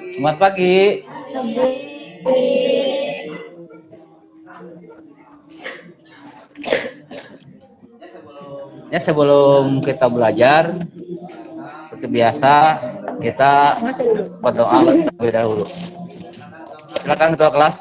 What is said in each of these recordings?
Selamat pagi. Ya, sebelum kita belajar, seperti biasa kita berdoa terlebih dahulu. Silakan ketua kelas.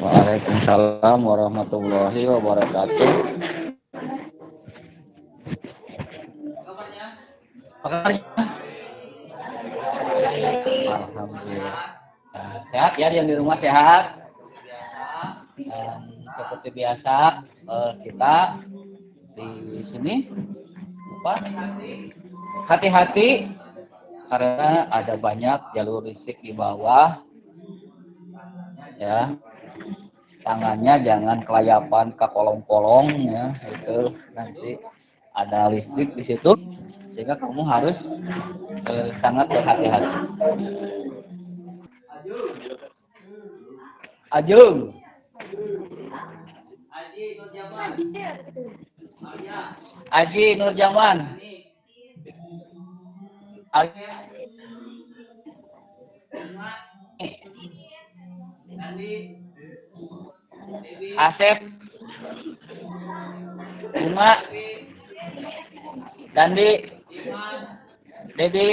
Waalaikumsalam warahmatullahi wabarakatuh. Kabarnya? Alhamdulillah. Sehat ya, yang di rumah sehat. Dan seperti biasa kita di sini hati-hati karena ada banyak jalur listrik di bawah. Ya, tangannya jangan kelayapan ke kolong-kolong ya, itu nanti ada listrik di situ sehingga kamu harus sangat berhati-hati. Ajung. Aji Nurjaman. Asep. Uma. Dandi. Dedi.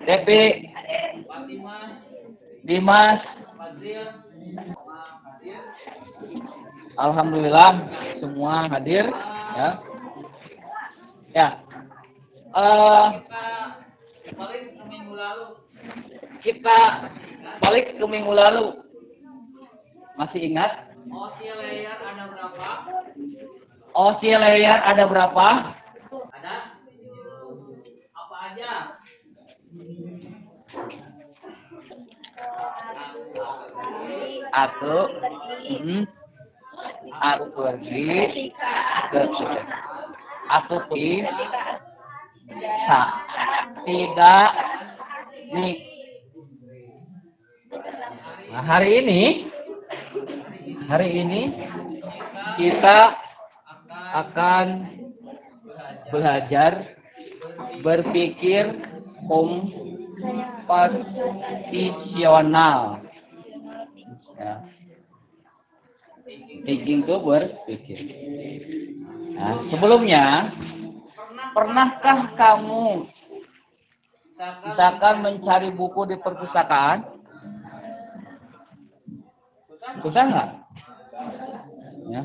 Depi. Dimas. Alhamdulillah semua hadir ya. Ya. Kita balik ke minggu lalu. Masih ingat? Oscillator ada berapa? Oscillator ada berapa? Ada. Apa aja? Aku pergi ke aku pergi tidak nih. Nah, hari ini kita akan belajar berpikir komposisional. Ya. Thinking itu berpikir. Nah, sebelumnya, pernahkah kamu misalkan mencari buku di perpustakaan? Susah nggak? Ya.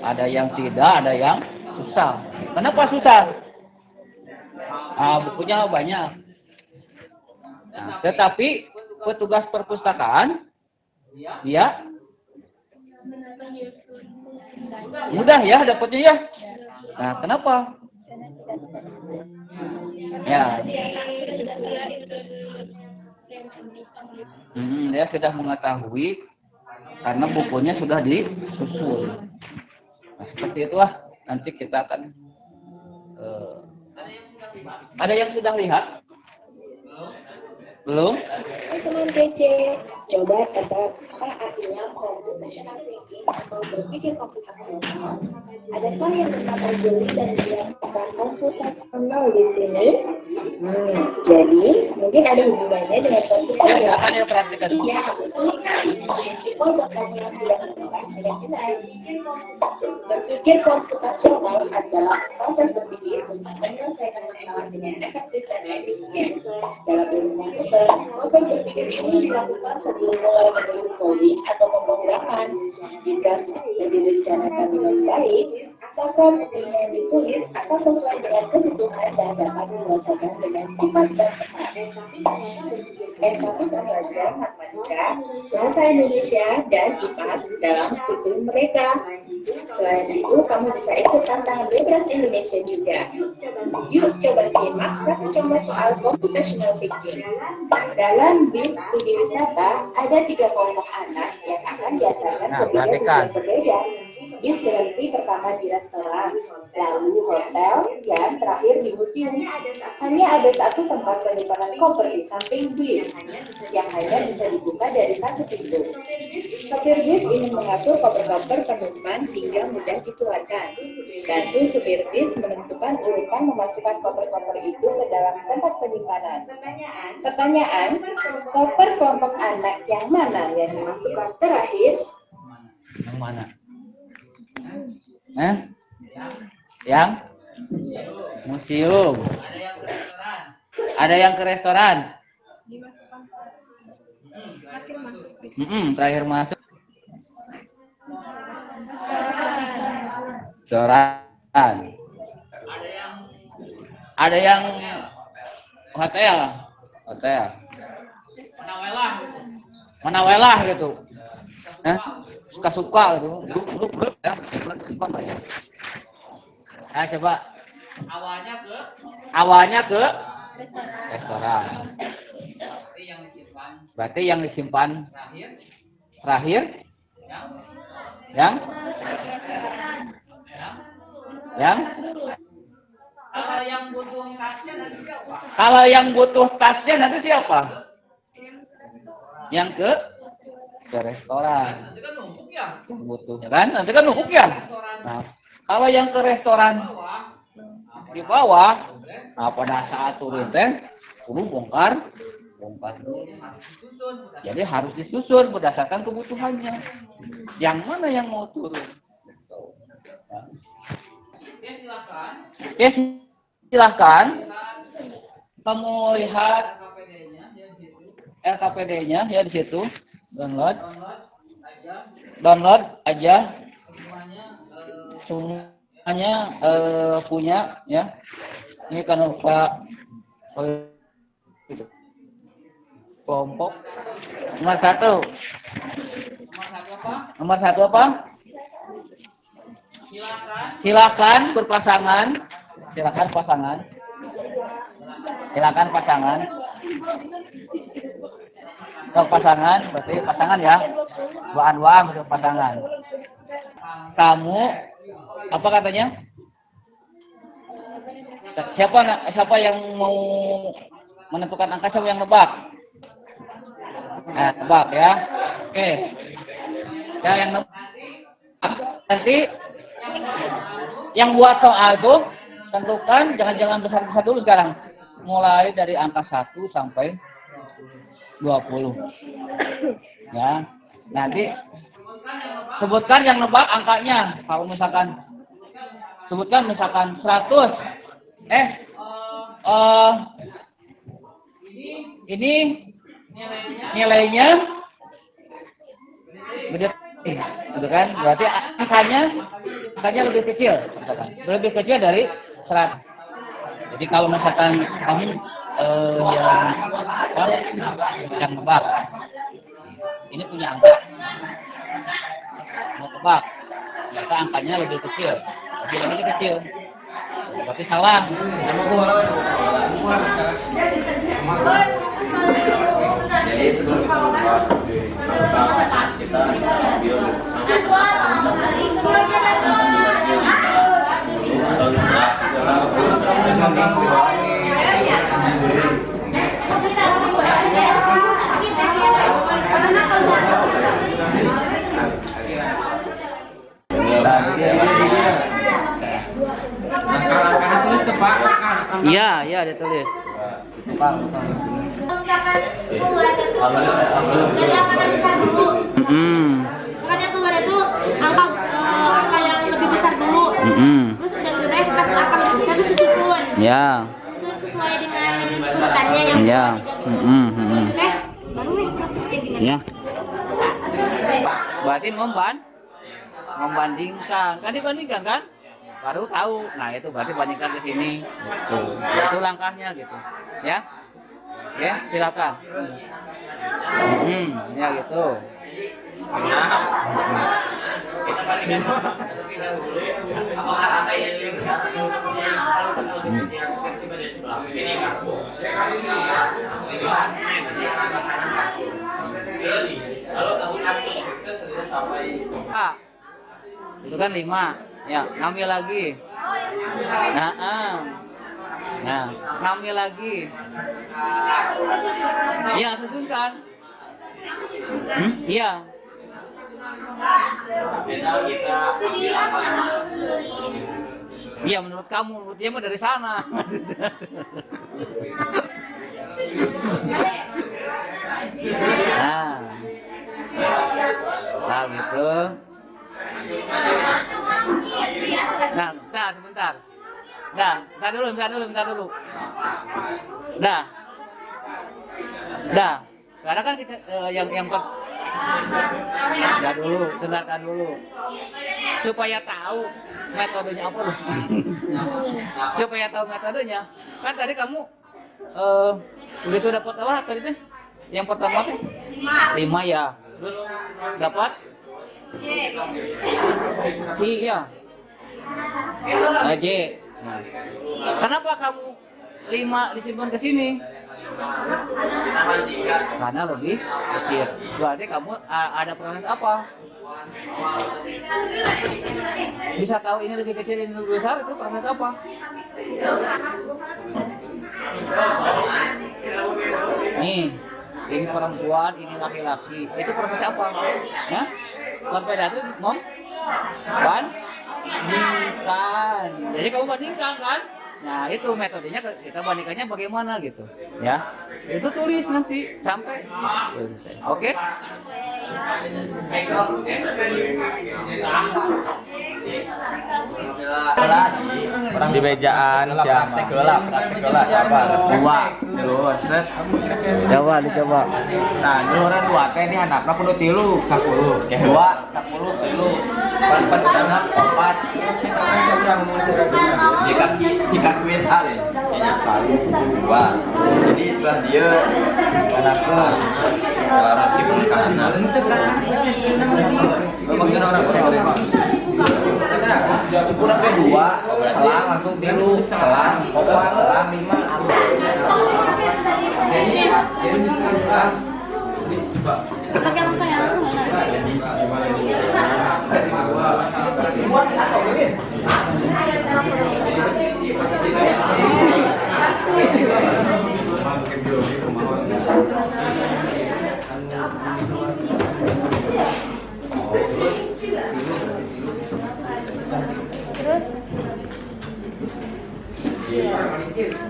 Ada yang tidak, ada yang susah. Kenapa susah? Bukunya banyak. Nah, tetapi petugas perpustakaan, dia mudah ya dapatnya ya. Nah, kenapa? Ya. Dia sudah mengetahui karena bukunya sudah disusun. Nah, seperti itulah nanti kita akan ada yang sudah lihat? Belum? Teman PC, coba tebak apa artinya computational thinking atau berpikir komputasional. Adakah yang bernama Jeli dan mengatakan komputasional di sini? Jadi mungkin ada hubungannya dengan komputasional. Akan ya perhatikan. Ya, people bertanya tidak dengan jelas. Berpikir komputasional adalah proses berpikir untuk menyelesaikan masalah dengan efektif dan efisien. Dalam ilmu proses berpikir ini dilakukan sebelum mulai menulis kode atau pemrograman. Jika sudah direncanakan dengan baik, maka buku yang ditulis akan sesuai dengan kebutuhan dan dapat diselesaikan dengan cepat dan tepat. SKP belajar matematika, bahasa Indonesia, dan IPAS dalam kurikulum mereka. Selain itu, kamu bisa ikut tantangan bebas Indonesia juga. Yuk coba simak satu contoh soal computational thinking. Dalam bis studi wisata, ada 3 kelompok anak yang akan diajarkan ke bidang berbeda. bis berhenti pertama di restoran, lalu hotel, dan terakhir di museum. Hanya ada satu tempat penyimpanan koper di samping bis, yang hanya bisa dibuka dari satu pintu. Sopir bis ingin mengatur koper-koper penumpang hingga mudah dikeluarkan. Bantu supir bis menentukan urutan memasukkan koper-koper itu ke dalam tempat penyimpanan. Pertanyaan, koper kelompok anak yang mana yang dimasukkan terakhir? Yang mana? Yang museum. Ada yang ke restoran. Ada yang ke restoran. Terakhir masuk. Restoran. Ada yang hotel. Mana welah gitu. Suka-suka gitu. Grup ya, simpan aja. Coba. Awalnya ke restoran. Berarti yang disimpan terakhir yang Kalau yang butuh tasnya nanti siapa? Kalau yang butuh tasnya nanti siapa? Yang ke restoran. Nanti kan numpuk ya. Yang butuh kan? Nanti kan numpuk ya. Nah, kalau yang ke restoran di bawah, nah pada saat turun teh, kudu bongkar dulu. Jadi harus disusun berdasarkan kebutuhannya. Yang mana yang mau turun? Oke, silakan. Kamu lihat LKPD-nya ya di situ. Download aja. Semuanya punya ya. Ini kan Pak kelompok nomor satu apa? Silakan berpasangan. Silakan pasangan. Kalau pasangan berarti pasangan ya. Dua untuk pasangan. Kamu apa katanya? Siapa yang mau menentukan angka, siapa yang nebak? Nebak ya. Oke. Ya yang nebak. Nanti yang buat soal tuh tentukan jangan besar-besar dulu sekarang. Mulai dari angka 1 sampai 20. Ya. Nanti sebutkan yang nebak angkanya. Kalau misalkan sebutkan misalkan 100. Ini nilainya gede, gitu kan? Berarti angkanya lebih kecil, misalkan. Lebih kecil dari 100. Jadi kalau misalkan kamu yang nebak, ini punya angka, mau tebak, ternyata angkanya lebih kecil, lebih kecil. Berarti salah. Jadi sebelum kita ambil Langkah-langkahnya tulis ke Pak. Iya, ditulis. Misalkan keluarnya tuh dari angka yang besar dulu. Makanya keluarnya tuh angka yang lebih besar dulu. Terus udah gitu pas angka lebih besar tuh disusun. Ya. Sesuai dengan urutannya yang Ya. Baru Ya. Berarti membandingkan. Kan dibandingkan kan? Baru tahu. Nah, itu berarti bandingkan ke sini. Gitu. Itu langkahnya gitu. Ya. Ya, silakan. Ya gitu. apakah angka ini lebih besar? A. Itu kan 5. Ya, ngambil lagi. Nah, ngambil lagi. Iya, susunkan. Iya. Misal kita Iya, menurut kamu, menurut dia mah dari sana. Nah gitu. Nah, sebentar. Bentar dulu. Sekarang kan kita dengarkan dulu. Supaya tahu metodenya apa loh. Supaya tahu metodenya. Kan tadi kamu begitu dapat apa tadi teh? Yang pertama teh 5 ya. Terus dapat iya. J. Nah, kenapa kamu 5 disimpan ke sini? Karena lebih kecil. Berarti kamu ada proses apa? Bisa tahu ini lebih kecil, ini lebih besar, itu proses apa? Nih, ini perempuan, ini laki-laki. Itu proses apa? Ya? Berbeda itu bandingkan. Jadi kamu bandingkan kan? Nah itu metodenya kita bandingkannya bagaimana gitu, ya? Itu tulis nanti sampai selesai. Oke? Di bejaan siapa? praktik sabar. 2 set. Coba dicoba. Nah, duluran 2 teh di handapna kudu 3 10. 2 10 3. Pan-pan 4. Jika Queen Allen wah jadi setelah dia anaknya dalam masih penekanan maksudnya orang Kurang ke 2, selang langsung 3, selang 4, selang 5. Pakai apa ya? Terus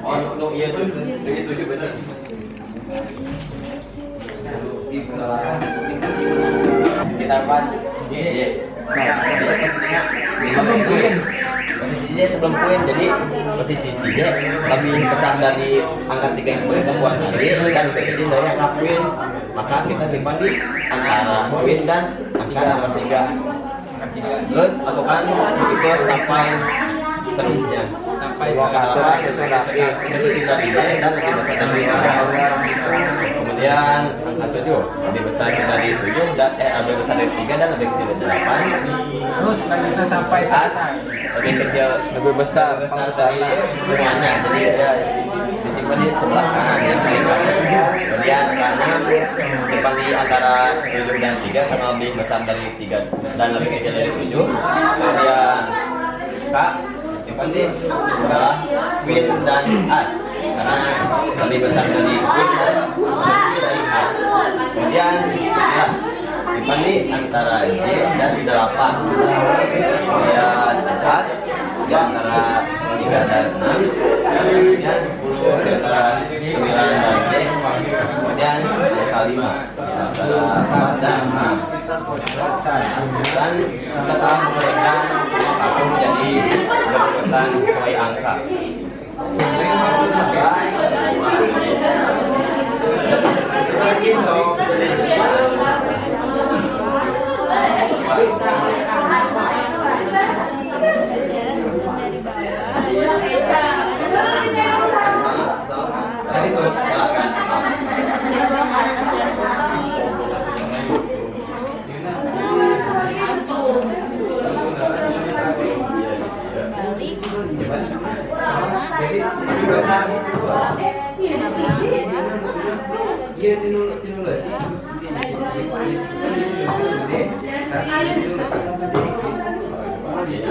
oh untuk iya tuh dari 7 bener kita apa posisinya sebelum poin jadi posisi J lebih besar dari angka 3 yang sebagai satuan tadi dan lebih kecil dari angka poin maka kita simpan di antara poin dan angka nomor 3 terus lakukan begitu sampai terusnya sampai itu tinggal di J dan lebih besar dari 3 kemudian angka 7 lebih besar dari 7 dan lebih besar dari 3 dan lebih kecil dari 8 Terus lanjutnya sampai selesai. lebih kecil lebih besar dari semuanya jadi dia disimpan di sebelah kanan ya kemudian kanan simpan di antara 7 dan 3 karena lebih besar dari 3 dan lebih kecil dari 7 kemudian K simpan di sebelah Queen dan As karena lebih besar dari Queen dan lebih kecil dari As kemudian ya simpan di antara J dan 8 kemudian 4 di antara 3 dan 6 kemudian 10 di antara 9 dan J kemudian angka 5 di antara 4 dan 6 dan kita telah memberikan semua kartu menjadi berurutan sesuai angka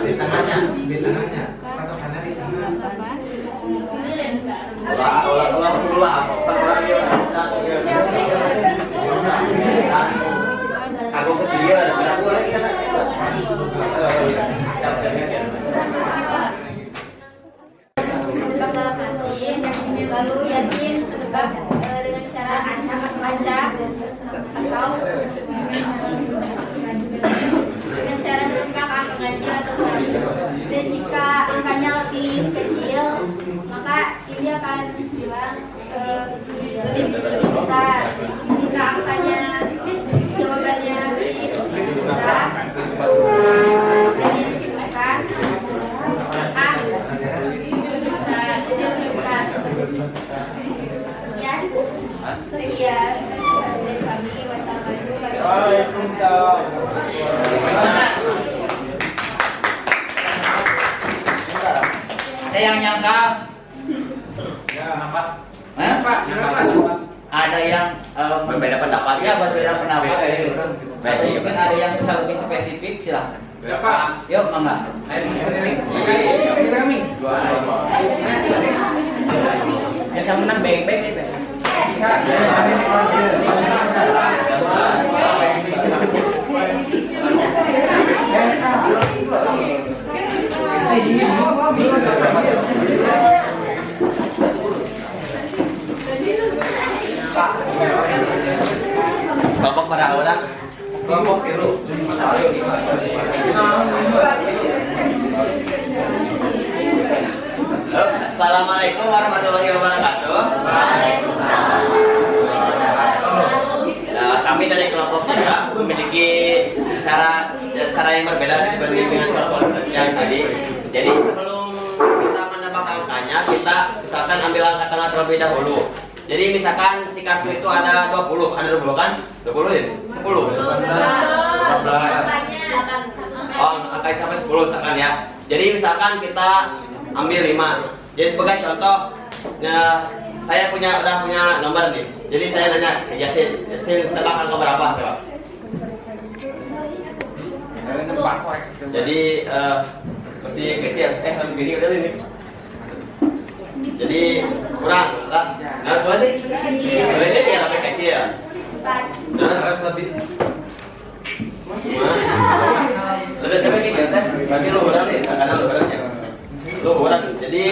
di tengahnya. Ulah aku ke dia ada aku lagi kan. Tebak dalam hati, lalu yakin tebak dengan cara acak-acak atau dengan cara menebak angka ganjil atau genap. Dan jika angkanya lebih kecil, maka ini akan bilang lebih besar. Jika angkanya jawabannya lebih besar, dan yang ditemukan A jadi lebih berat. Ya, sekian dari kami. Wassalamualaikum warahmatullahi Ada yang nyangka? Ada yang Berbeda pendapat ya berbeda pendapat kayak gitu. Atau mungkin ada yang bisa lebih spesifik, silahkan. Yuk, mangga. Ya saya menang baik-baik nih. kelompok para orang, kelompok biru. Assalamualaikum warahmatullahi wabarakatuh. Kami dari kelompok kita memiliki cara yang berbeda dibanding dengan kelompok yang tadi. Jadi sebelum kita menebak angkanya, kita misalkan ambil angka tengah terlebih dahulu. Jadi misalkan si kartu itu ada 20, ada 20 kan? 20 ya? 10. Oh, angka sampai 10 misalkan ya. Jadi misalkan kita ambil 5. Jadi sebagai contoh, saya udah punya nomor nih. Jadi saya nanya ke Yasin tebak angka berapa? Coba. Jadi masih kecil, lebih gede udah ini. Jadi kurang, enggak? Nah, berarti lebih kecil, lebih kecil. Terus lebih. Lebih coba gini ya, teh. Berarti lu kurang nih, karena lu kurangnya. Lu kurang, jadi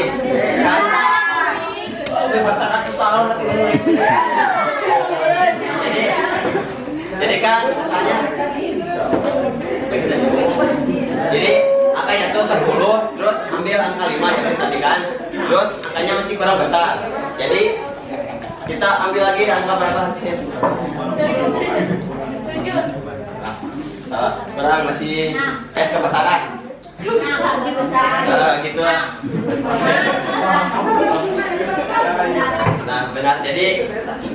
kan. Lebih besar aku salah nanti. Jadi kan katanya. Jadi angkanya tuh 10, terus ambil angka 5 ya tadi kan. Terus angkanya masih kurang besar. Jadi kita ambil lagi angka berapa? 7. Kurang masih kebesaran. Lebih besar. Gitu. Nah, benar. Jadi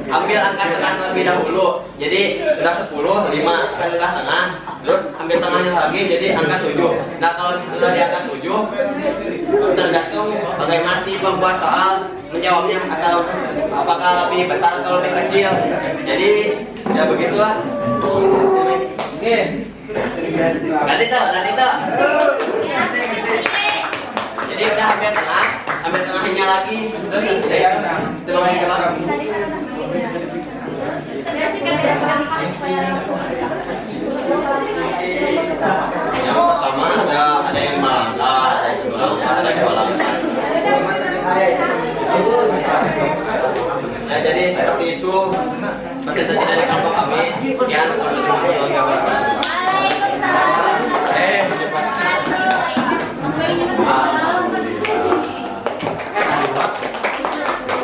ambil angka tengah terlebih dahulu. Jadi udah 10, 5 kan udah tengah. Terus ambil tengahnya lagi jadi angka 7. Nah, kalau sudah di angka 7 tergantung bagaimana sih pembuat soal menjawabnya, atau apakah lebih besar atau lebih kecil. Jadi ya begitulah. Oke. Ganti tuh. Jadi udah ambil tengahnya lagi. Terus tengahnya coba. Yang pertama ada yang melangkah, ada yang melangkah, ada yang melangkah. Nah, jadi seperti itu presentasi dari kelompok kami. Ya,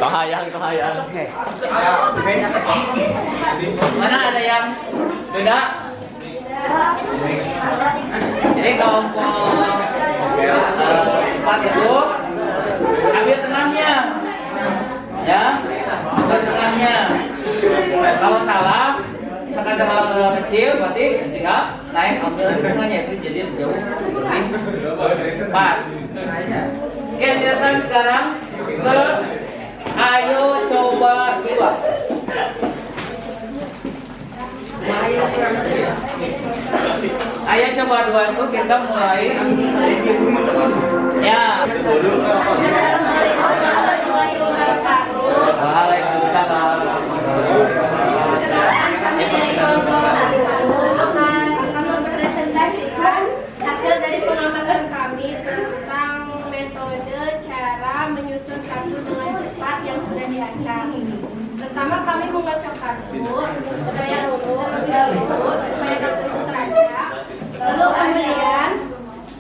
Tohayang. Mana ada yang beda? Jadi kelompok 4 itu ambil tengahnya, ya, ambil tengahnya. Kalau salah, misalkan terlalu kecil, berarti tinggal naik ambil lagi tengahnya, itu jadi jauh lebih 4. Oke, silakan sekarang ke ayo coba 2. Ayo coba dua itu kita mulai. Ya. Waalaikumsalam. Kami mempresentasikan hasil dari pengamatan kami tentang metode cara menyusun kartu dengan cepat yang sudah dirancang. Pertama kami mengocok kartu supaya dulu supaya kartu itu terancang. Lalu kemudian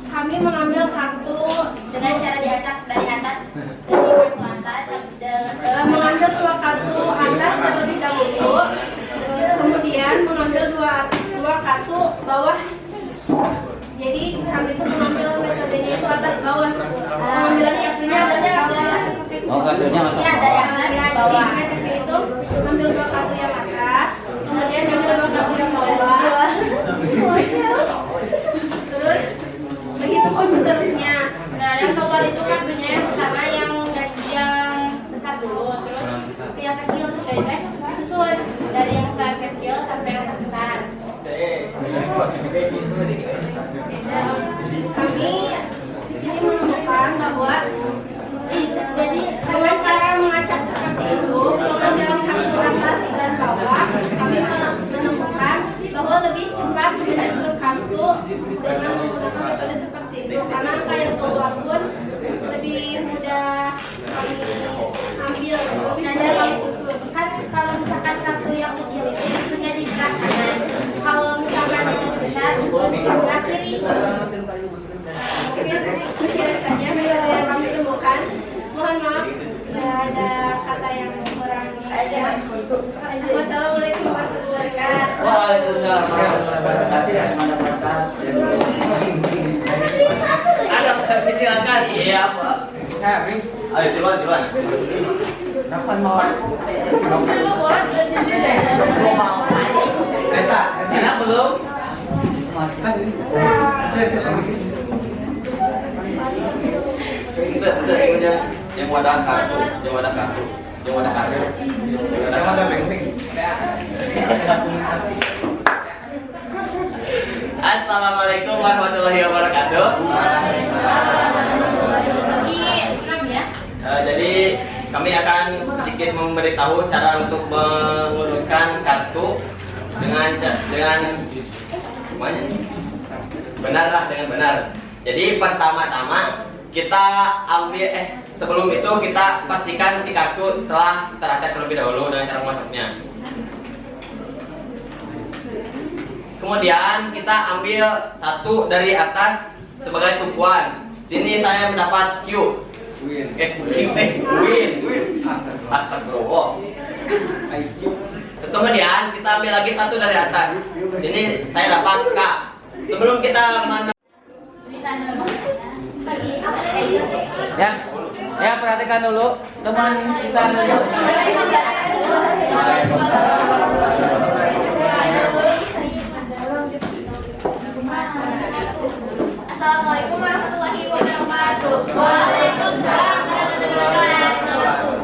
kami mengambil kartu dengan cara diacak dari atas mengambil dua kartu atas terlebih dahulu, kemudian mengambil dua kartu bawah. Jadi kami itu mengambil metodenya itu atas bawah. Pengambilan kartunya dari atas. Oh, kartunya atas Iya, bawah. dari atas bawah. Jadi itu ambil dua kartu yang atas, kemudian ambil dua kartu yang bawah. Terus begitu pun seterusnya. Nah, yang keluar itu kartunya yang pertama yang besar dulu, terus yang kecil tuh kayak susun dari yang kecil sampai yang terbesar. Kami di sini menemukan bahwa jadi dengan cara mengacak seperti itu, pengambilan kartu atas dan bawah, kami menemukan bahwa lebih cepat menyusun kartu dengan menggunakan metode seperti itu, karena angka yang keluar pun lebih mudah kami ambil, lebih mudah kami susun. Kan kalau misalkan kartu yang kecil itu susunnya di sebelah kanan, kalau misalkan yang lebih besar susun di sebelah kiri. Mungkin sekian saja metode yang kami temukan. Mohon maaf bila ada kata yang kurang aja. Wassalamualaikum warahmatullahi wabarakatuh. Waalaikumsalam. Ada Ustaz silakan. Iya, Pak. Ayo duluan. Enak belum? Yang wadah kartu. Assalamualaikum warahmatullahi wabarakatuh. Jadi kami akan sedikit memberitahu cara untuk mengurutkan kartu dengan benar. Jadi pertama-tama kita ambil sebelum itu kita pastikan si kartu telah teracak terlebih dahulu dengan cara memasuknya. Kemudian kita ambil satu dari atas sebagai tumpuan. Sini saya mendapat Q. Win. Astagfirullah. Kemudian kita ambil lagi satu dari atas. Sini saya dapat K. Sebelum kita Ya perhatikan dulu teman kita. Assalamualaikum warahmatullahi wabarakatuh. Waalaikumsalam warahmatullahi wabarakatuh.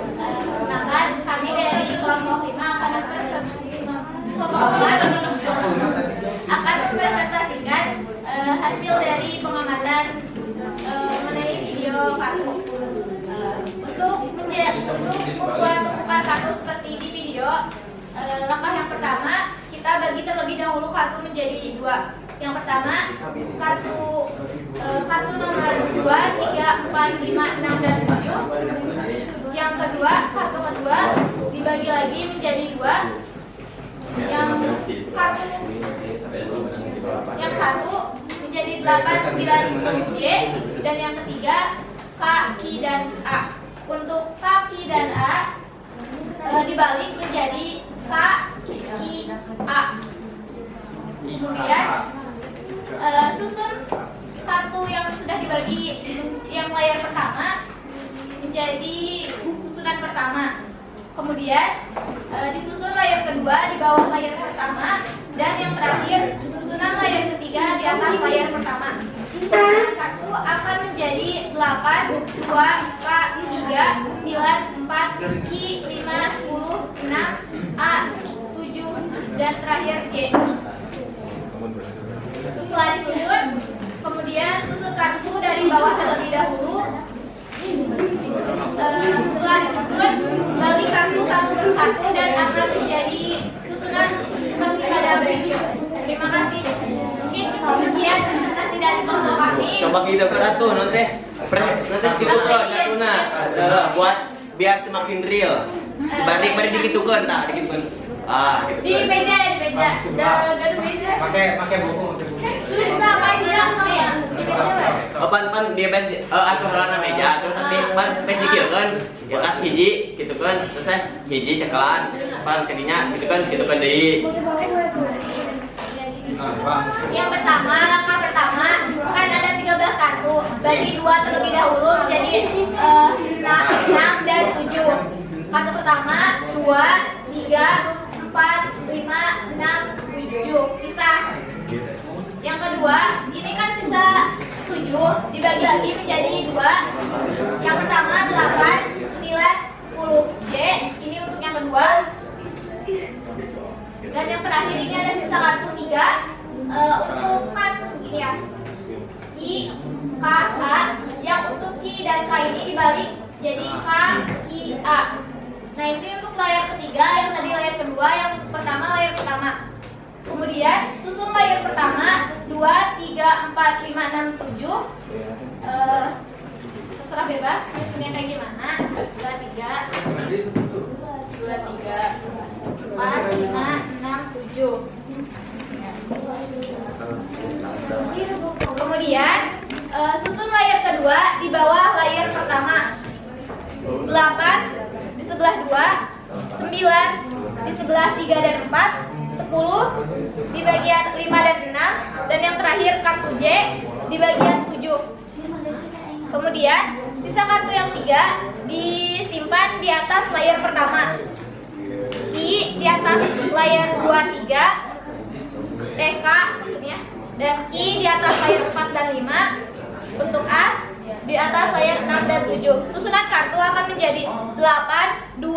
Nah, kami dari kelompok 5 akan mempresentasikan hasil dari pengamatan mengenai video kartu. Untuk membuat tumpukan kartu seperti di video, langkah yang pertama kita bagi terlebih dahulu kartu menjadi dua. Yang pertama kartu nomor 2, 3, 4, 5, 6 dan 7. Yang kedua kartu kedua dibagi lagi menjadi dua. Yang satu menjadi 8, 9, 10 J dan yang ketiga K, Q dan A. Untuk K, Q dan A dibalik menjadi K, Q, A. Kemudian susun kartu yang sudah dibagi yang layar pertama menjadi susunan pertama. Kemudian disusun layar kedua di bawah layar pertama dan yang terakhir susunan layar ketiga di atas layar pertama. Susunan kartu akan menjadi 8, 2, 4, 3, 9, 4, Q, 5, 10, 6, A, 7 dan terakhir J. Setelah disusun, kemudian susun kartu dari bawah terlebih dahulu. Setelah disusun, balik kartu satu persatu dan akan menjadi susunan seperti pada video. Terima kasih. Mungkin cukup sekian presentasi dari kelompok kami. Coba kita ke ratu nanti gitu kan natuna buat biar semakin real. Bari dikitukeun tah dikitukeun. Gitu. Di meja ya, di meja. Gaduh meja. Pakai buku. Susah panjang soalnya. Di meja weh. Pan dia bes atur rana meja terus nanti pan bes dikieun ya kan hiji gitu kan terus hiji cekelan pan kadinya gitu kan deui. Yang pertama, langkah pertama kan ada 13 kartu. Bagi 2 terlebih dahulu menjadi 6 dan 7. Kartu pertama 2, 3, 4, 5, 6, 7. Pisah. Yang kedua, ini kan sisa 7 dibagi lagi menjadi 2. Yang pertama 8, 9, 10. J, ini untuk yang kedua. Dan yang terakhir ini ada sisa kartu 3 untuk kartu gini ya, I, K, A. Yang untuk Ki dan K ini dibalik jadi K, I, A. Nah ini untuk layar ketiga, yang tadi layar kedua, yang pertama layar pertama. Kemudian susun layar pertama 2, 3, 4, 5, 6, 7. Terserah bebas nyusunnya kayak gimana. 2, 3, 4, 5, 6, 7. Kemudian susun layar kedua di bawah layar pertama. 8 di sebelah 2, 9 di sebelah 3 dan 4, 10 di bagian 5 dan 6, dan yang terakhir kartu J di bagian 7. Kemudian sisa kartu yang 3 disimpan di atas layar pertama. Ki di atas layar 2, 3. K maksudnya. Dan Ki di atas layar 4 dan 5. Untuk As di atas layar 6 dan 7. Susunan kartu akan menjadi 8, 2,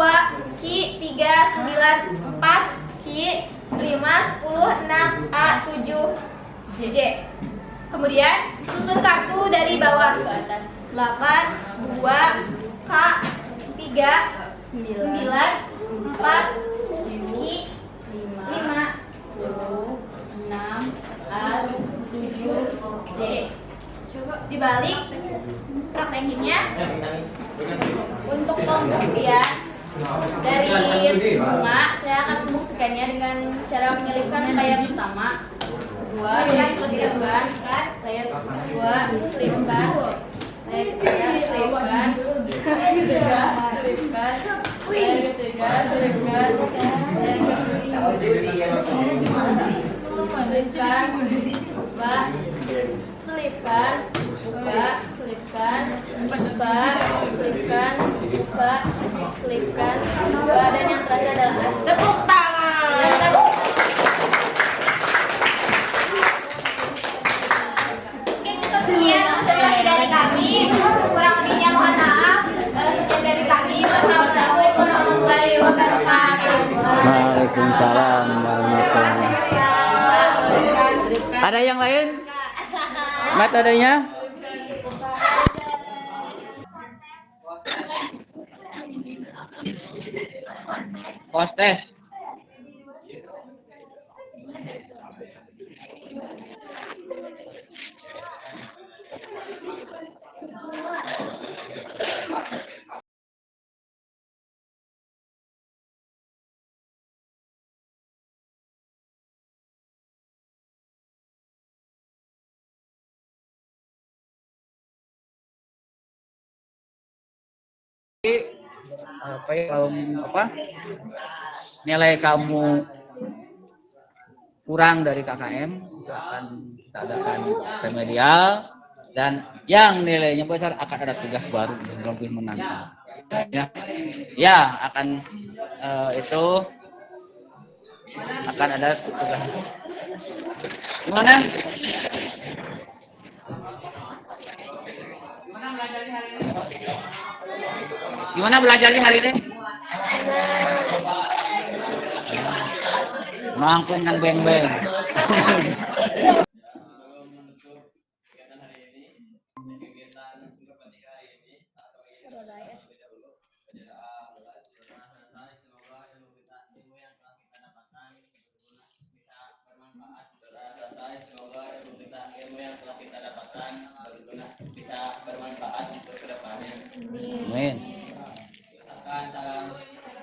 Ki, 3, 9, 4, Ki, 5, 10, 6, A, 7, JJ. Kemudian susun kartu dari bawah ke atas. 8, 2, K, 3, 9, 4, Ki, 5, 10, 6, As, 7, J. Coba dibalik praktekinnya. Untuk pembuktian dari bunga, saya akan membuktikannya dengan cara menyelipkan layar pertama. 2, selipkan, layar 2, selipkan, layar 3, selipkan, layar 3, selipkan, layar 3, selipkan, selipkan, Mbak, selipkan, Mbak, selipkan, Mbak, selipkan, Mbak, selipkan, Mbak, dan yang terakhir adalah As. Tepuk tangan. Mungkin itu sekian observasi dari kami. Kurang lebihnya mohon maaf. Sekian dari kami. Wassalamualaikum warahmatullahi wabarakatuh. Waalaikumsalam warahmatullahi wabarakatuh. Ada yang lain? Metodenya? Postes. Apa ya, kalau nilai kamu kurang dari KKM itu akan kita adakan remedial, dan yang nilainya besar akan ada tugas baru yang lebih menantang. Ya akan itu akan ada tugas. Gimana? Gimana belajarnya hari ini? Mangkung kan beng-beng. Semoga ilmu yang telah kita dapatkan bisa bermanfaat. Semoga ilmu yang telah kita dapatkan berguna, bisa bermanfaat untuk kedepannya. Amin. Salam.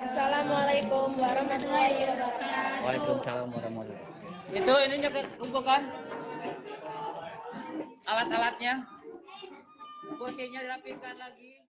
Assalamualaikum warahmatullahi wabarakatuh. Waalaikumsalam warahmatullahi wabarakatuh. Itu ininya kumpulkan alat-alatnya. Kursinya dirapikan lagi.